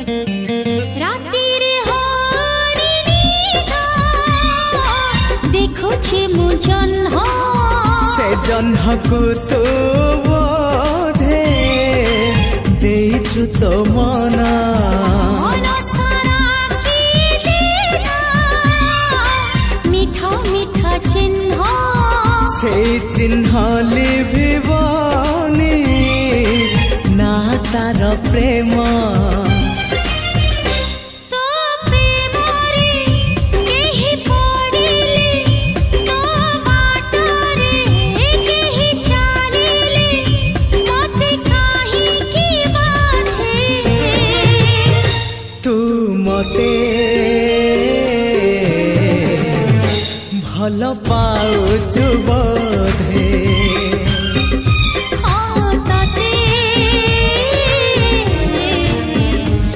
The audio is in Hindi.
रातिरे हरिणी देखुछि मु जन्ह से जन्ह को तो बोधे देइछु तो मना मीठा मीठा चिन्ह से चिन्ह लिभिबनी ना तार प्रेम तो प्रेम रे केहि पड़िले तो बाटरे केहि चालिले मते काहे की बाधे तू मते भल पाउछु बोधे।